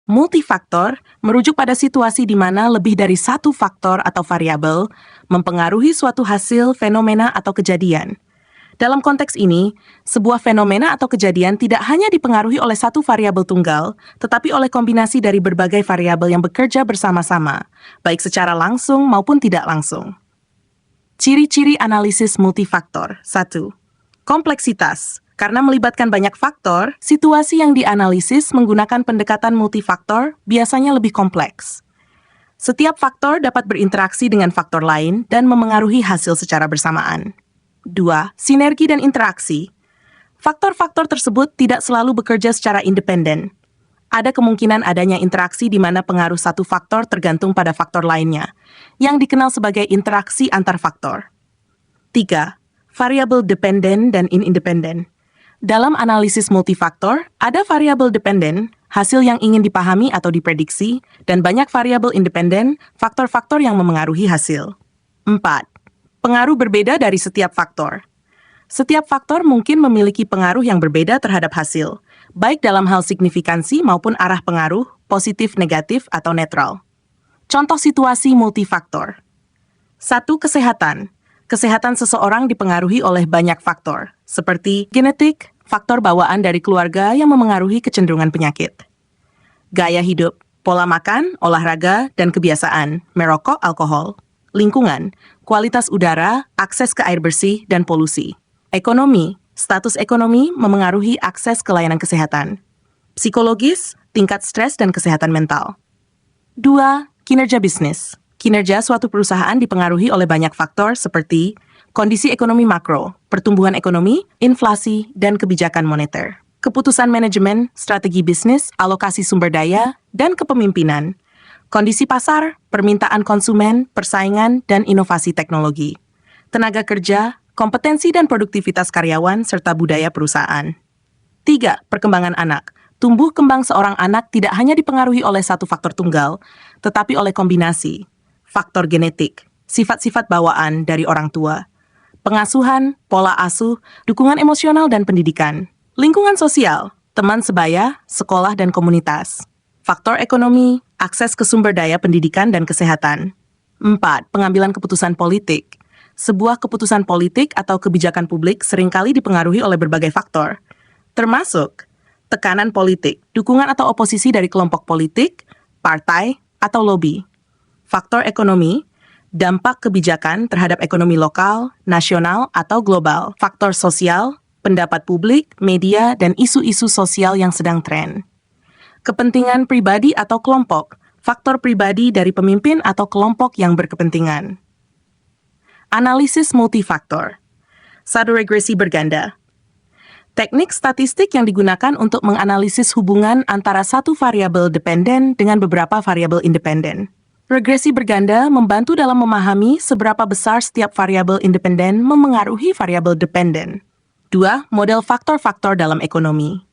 Multifaktor merujuk pada situasi di mana lebih dari satu faktor atau variabel mempengaruhi suatu hasil, fenomena, atau kejadian. Dalam konteks ini, sebuah fenomena atau kejadian tidak hanya dipengaruhi oleh satu variabel tunggal, tetapi oleh kombinasi dari berbagai variabel yang bekerja bersama-sama, baik secara langsung maupun tidak langsung. Ciri-ciri analisis multifaktor. 1. Kompleksitas. Karena melibatkan banyak faktor, situasi yang dianalisis menggunakan pendekatan multifaktor biasanya lebih kompleks. Setiap faktor dapat berinteraksi dengan faktor lain dan memengaruhi hasil secara bersamaan. 2. Sinergi dan interaksi. Faktor-faktor tersebut tidak selalu bekerja secara independen. Ada kemungkinan adanya interaksi di mana pengaruh satu faktor tergantung pada faktor lainnya, yang dikenal sebagai interaksi antar faktor. 3. Variabel dependen dan independen. Dalam analisis multifaktor, ada variabel dependen, hasil yang ingin dipahami atau diprediksi, dan banyak variabel independen, faktor-faktor yang memengaruhi hasil. 4. Pengaruh berbeda dari setiap faktor. Setiap faktor mungkin memiliki pengaruh yang berbeda terhadap hasil, baik dalam hal signifikansi maupun arah pengaruh, positif, negatif, atau netral. Contoh situasi multifaktor. 1. Kesehatan. Kesehatan seseorang dipengaruhi oleh banyak faktor, seperti genetik, faktor bawaan dari keluarga yang memengaruhi kecenderungan penyakit. Gaya hidup, pola makan, olahraga, dan kebiasaan, merokok, alkohol. Lingkungan, kualitas udara, akses ke air bersih, dan polusi. Ekonomi, status ekonomi memengaruhi akses ke layanan kesehatan. Psikologis, tingkat stres dan kesehatan mental. 2. Kinerja bisnis. Kinerja suatu perusahaan dipengaruhi oleh banyak faktor seperti kondisi ekonomi makro, pertumbuhan ekonomi, inflasi, dan kebijakan moneter. Keputusan manajemen, strategi bisnis, alokasi sumber daya, dan kepemimpinan. Kondisi pasar, permintaan konsumen, persaingan, dan inovasi teknologi. Tenaga kerja, kompetensi dan produktivitas karyawan, serta budaya perusahaan. 3. Perkembangan anak. Tumbuh kembang seorang anak tidak hanya dipengaruhi oleh satu faktor tunggal, tetapi oleh kombinasi. Faktor genetik, sifat-sifat bawaan dari orang tua, pengasuhan, pola asuh, dukungan emosional dan pendidikan, lingkungan sosial, teman sebaya, sekolah dan komunitas, faktor ekonomi, akses ke sumber daya pendidikan dan kesehatan. 4. Pengambilan keputusan politik. Sebuah keputusan politik atau kebijakan publik seringkali dipengaruhi oleh berbagai faktor, termasuk tekanan politik, dukungan atau oposisi dari kelompok politik, partai, atau lobi. Faktor ekonomi, dampak kebijakan terhadap ekonomi lokal, nasional, atau global. Faktor sosial, pendapat publik, media, dan isu-isu sosial yang sedang tren. Kepentingan pribadi atau kelompok, faktor pribadi dari pemimpin atau kelompok yang berkepentingan. Analisis multifaktor. Satu regresi berganda. Teknik statistik yang digunakan untuk menganalisis hubungan antara satu variabel dependen dengan beberapa variabel independen. Regresi berganda membantu dalam memahami seberapa besar setiap variabel independen memengaruhi variabel dependen. 2. Model faktor-faktor dalam ekonomi.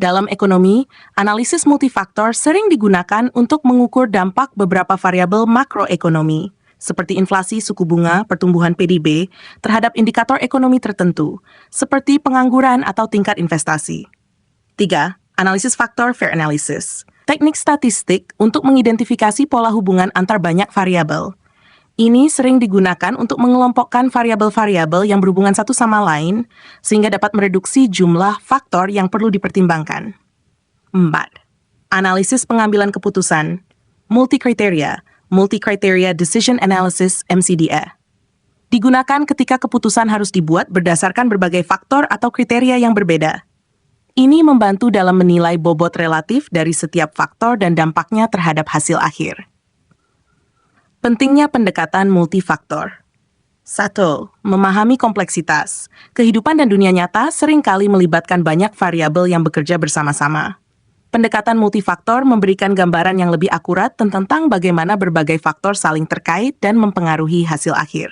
Dalam ekonomi, analisis multifaktor sering digunakan untuk mengukur dampak beberapa variabel makroekonomi, seperti inflasi, suku bunga, pertumbuhan PDB, terhadap indikator ekonomi tertentu, seperti pengangguran atau tingkat investasi. 3. Analisis faktor fair analysis. Teknik statistik untuk mengidentifikasi pola hubungan antar banyak variabel. Ini sering digunakan untuk mengelompokkan variabel-variabel yang berhubungan satu sama lain, sehingga dapat mereduksi jumlah faktor yang perlu dipertimbangkan. 4. Analisis pengambilan keputusan. Multi-criteria decision analysis MCDA. Digunakan ketika keputusan harus dibuat berdasarkan berbagai faktor atau kriteria yang berbeda. Ini membantu dalam menilai bobot relatif dari setiap faktor dan dampaknya terhadap hasil akhir. Pentingnya pendekatan multifaktor. 1. Memahami kompleksitas. Kehidupan dan dunia nyata seringkali melibatkan banyak variabel yang bekerja bersama-sama. Pendekatan multifaktor memberikan gambaran yang lebih akurat tentang bagaimana berbagai faktor saling terkait dan mempengaruhi hasil akhir.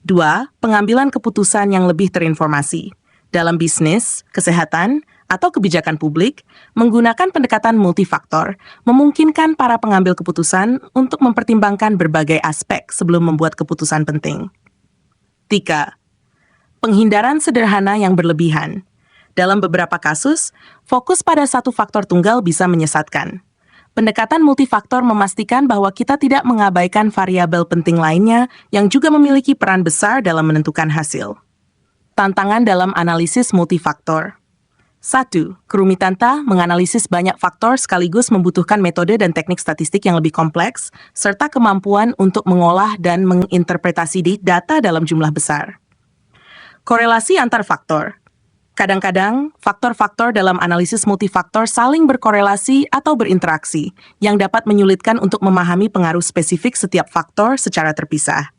2. Pengambilan keputusan yang lebih terinformasi. Dalam bisnis, kesehatan, atau kebijakan publik, menggunakan pendekatan multifaktor memungkinkan para pengambil keputusan untuk mempertimbangkan berbagai aspek sebelum membuat keputusan penting. 3. Penghindaran sederhana yang berlebihan. Dalam beberapa kasus, fokus pada satu faktor tunggal bisa menyesatkan. Pendekatan multifaktor memastikan bahwa kita tidak mengabaikan variabel penting lainnya yang juga memiliki peran besar dalam menentukan hasil. Tantangan dalam analisis multifaktor. 1. Kerumitan menganalisis banyak faktor sekaligus membutuhkan metode dan teknik statistik yang lebih kompleks, serta kemampuan untuk mengolah dan menginterpretasi data dalam jumlah besar. Korelasi antar faktor. Kadang-kadang, faktor-faktor dalam analisis multifaktor saling berkorelasi atau berinteraksi, yang dapat menyulitkan untuk memahami pengaruh spesifik setiap faktor secara terpisah.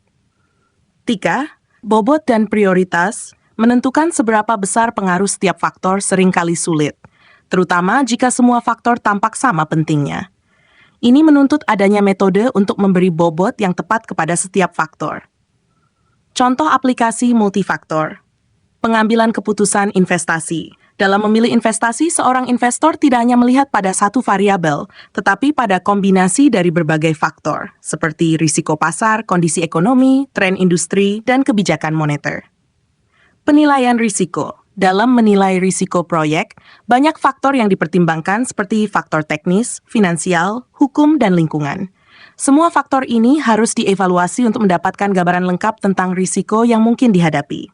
3. Bobot dan prioritas. Menentukan seberapa besar pengaruh setiap faktor seringkali sulit, terutama jika semua faktor tampak sama pentingnya. Ini menuntut adanya metode untuk memberi bobot yang tepat kepada setiap faktor. Contoh aplikasi multifaktor. Pengambilan keputusan investasi. Dalam memilih investasi, seorang investor tidak hanya melihat pada satu variabel, tetapi pada kombinasi dari berbagai faktor, seperti risiko pasar, kondisi ekonomi, tren industri, dan kebijakan moneter. Penilaian risiko. Dalam menilai risiko proyek, banyak faktor yang dipertimbangkan seperti faktor teknis, finansial, hukum, dan lingkungan. Semua faktor ini harus dievaluasi untuk mendapatkan gambaran lengkap tentang risiko yang mungkin dihadapi.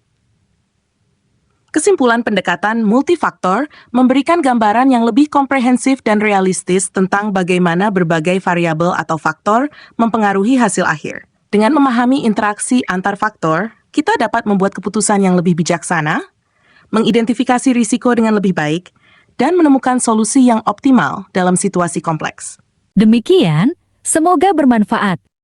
Kesimpulan pendekatan multifaktor memberikan gambaran yang lebih komprehensif dan realistis tentang bagaimana berbagai variabel atau faktor mempengaruhi hasil akhir. Dengan memahami interaksi antar faktor, kita dapat membuat keputusan yang lebih bijaksana, mengidentifikasi risiko dengan lebih baik, dan menemukan solusi yang optimal dalam situasi kompleks. Demikian, semoga bermanfaat.